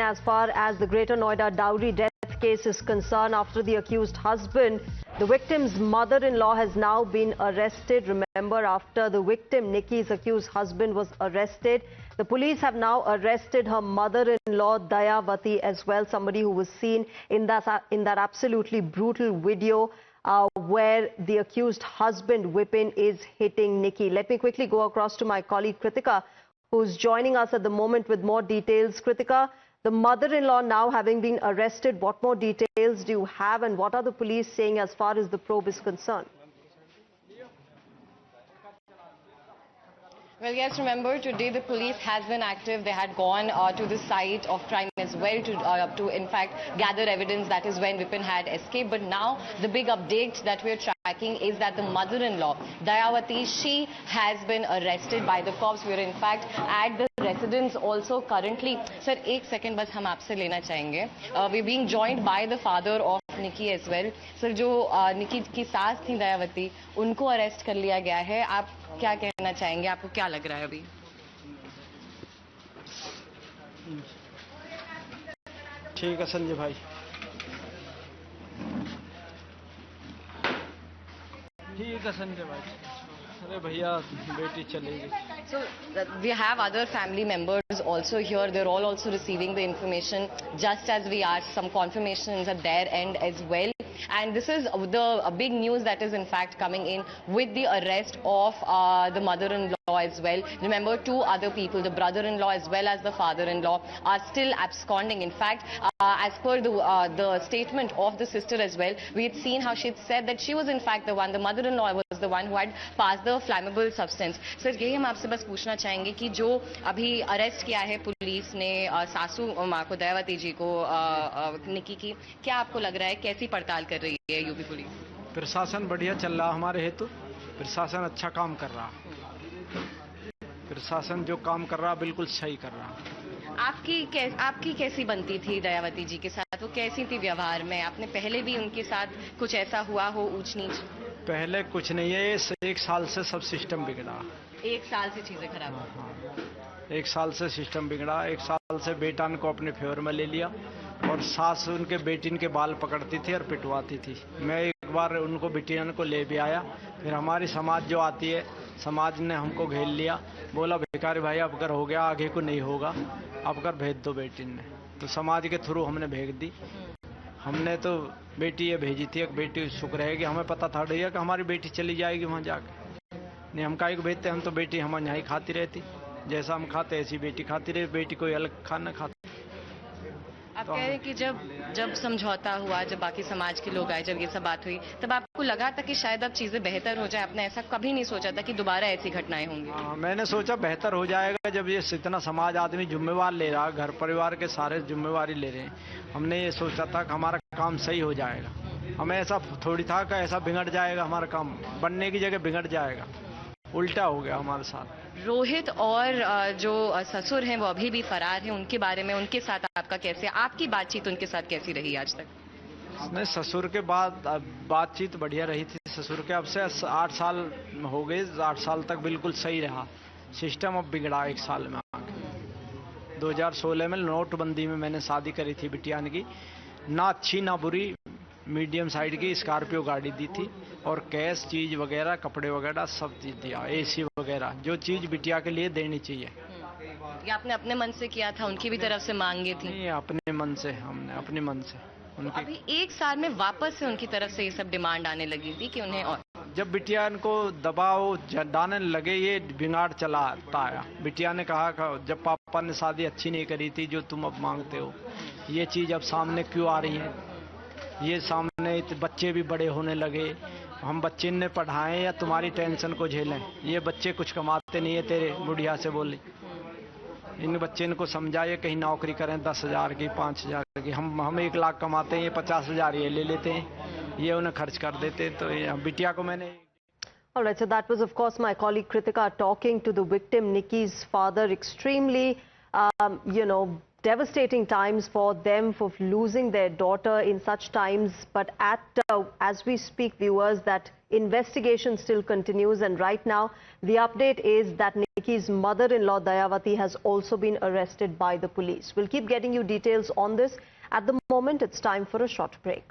as far as the Greater Noida dowry death case is concerned. After the accused husband, the victim's mother-in-law has now been arrested. Remember, after the victim Nikki's accused husband was arrested, the police have now arrested her mother-in-law Dayavati as well, somebody who was seen in that absolutely brutal video where the accused husband Vipin is hitting Nikki. Let me quickly go across to my colleague Kritika, who's joining us at the moment with more details. Kritika, the mother-in-law now having been arrested, what more details do you have, and what are the police saying as far as the probe is concerned? Well, yes, remember, today the police has been active. They had gone to the site of crime as well to in fact, gather evidence. That is when Vipin had escaped. But now the big update that we're tracking is that the mother-in-law, Dayavati, she has been arrested by the cops. We're in fact at the residence also currently. Sir, एक second बस हम आपसे लेना चाहेंगे. We're being joined by the father of Nikki as well. Sir, जो निकी की सास थी दयावती, उनको अरेस्ट कर लिया गया है. आप क्या कहना चाहेंगे? आपको क्या लग रहा है अभी? ठीक है संजय भाई. ठीक है संजय भाई. अरे भैया बेटी चलेगी. So we have other family members also here. They're all also receiving the information just as we are. Some confirmations at their end as well. And this is the big news that is in fact coming in with the arrest of the mother-in-law as well. Remember, two other people, the brother-in-law as well as the father-in-law, are still absconding. In fact, as per the statement of the sister as well, we had seen how she had said that she was in fact the one, the mother-in-law was the one who had passed the flammable substance. Sir, यही हम आपसे बस पूछना चाहेंगे कि जो अभी arrest किया है पुलिस ने सासू माँ को, दयावती जी को, निकी की, क्या आपको लग रहा है कैसी पड़ताल कर रही है यूपी पुलिस? प्रशासन बढ़िया चल रहा हमारे हेतु. प्रशासन अच्छा काम कर रहा. प्रशासन जो काम कर रहा बिल्कुल सही कर रहा. आपकी कैसी बनती थी दयावती जी के साथ? वो कैसी थी व्यवहार में? आपने पहले भी उनके साथ कुछ ऐसा हुआ हो ऊंच नीच? पहले कुछ नहीं है. एक साल से सब सिस्टम बिगड़ा. एक साल से चीजें खराब हो. हाँ, एक साल से सिस्टम बिगड़ा. एक साल से बेटा को अपने फेवर में ले लिया और सास उनके बेटिन के बाल पकड़ती थी और पिटवाती थी. मैं एक बार उनको बेटियन को ले भी आया. फिर हमारी समाज जो आती है, समाज ने हमको घेर लिया. बोला भिखारी भाई अब अगर हो गया आगे को नहीं होगा, अब कर भेज दो बेटिन ने. तो समाज के थ्रू हमने भेज दी. हमने तो बेटी ये भेजी थी. एक बेटी सुख रहेगी. हमें पता था भैया कि हमारी बेटी चली जाएगी वहाँ जाके. नहीं, हम काहे को भेजते. हम तो बेटी हम यहाँ ही खाती रहती. जैसा हम खाते ऐसी बेटी खाती रही. बेटी कोई अलग खाना खाती. आप कह रहे हैं कि जब समझौता हुआ, जब बाकी समाज के लोग आए, जब ये सब बात हुई, तब आपको लगा था कि शायद अब चीजें बेहतर हो जाए? आपने ऐसा कभी नहीं सोचा था कि दोबारा ऐसी घटनाएं होंगी? मैंने सोचा बेहतर हो जाएगा जब ये इतना समाज आदमी जिम्मेवार ले रहा, घर परिवार के सारे जिम्मेवारी ले रहे हैं. हमने ये सोचा था कि हमारा काम सही हो जाएगा. हमें ऐसा थोड़ी था कि ऐसा बिगड़ जाएगा. हमारा काम बनने की जगह बिगड़ जाएगा. उल्टा हो गया हमारे साथ. रोहित और जो ससुर हैं वो अभी भी फरार हैं. उनके बारे में, उनके साथ आपका कैसे, आपकी बातचीत उनके साथ कैसी रही आज तक? नहीं, ससुर के बाद बातचीत बढ़िया रही थी. ससुर के अब से 8 साल हो गए. 8 साल तक बिल्कुल सही रहा. सिस्टम अब बिगड़ा 1 साल में आके. 2016 में नोटबंदी में मैंने शादी करी थी बिटियान की. ना अच्छी ना बुरी, मीडियम साइड की स्कॉर्पियो गाड़ी दी थी और कैश चीज वगैरह, कपड़े वगैरह सब चीज दिया. एसी वगैरह जो चीज बिटिया के लिए देनी चाहिए. ये आपने अपने मन से किया था? उनकी भी तरफ से मांगे थी? नहीं, अपने मन से. हमने अपने मन से उनकी. अभी 1 साल में वापस से उनकी तरफ से ये सब डिमांड आने लगी थी कि उन्हें और जब बिटिया को दबाव डालने लगे, ये बिगाड़ चलाता आया. बिटिया ने कहा जब पापा ने शादी अच्छी नहीं करी थी जो तुम अब मांगते हो, ये चीज अब सामने क्यों आ रही है? ये सामने बच्चे भी बड़े होने लगे. हम बच्चे ने पढ़ाएं या तुम्हारी टेंशन को झेलें? ये बच्चे कुछ कमाते नहीं है. तेरे बुढ़िया से बोली इन बच्चे को समझाइए कहीं नौकरी करें 10,000 की, 5,000 की. हम 1 लाख कमाते हैं, ये 50,000 ये ले लेते हैं. ये उन्हें खर्च कर देते. तो बिटिया को मैंने. All right, so that was of course my colleague Kritika talking to the victim Nikki's father. Extremely, devastating times for them, for losing their daughter in such times. But as we speak, viewers, that investigation still continues, and right now the update is that Nikki's mother-in-law Dayavati has also been arrested by the police. We'll keep getting you details on this. At the moment, it's time for a short break.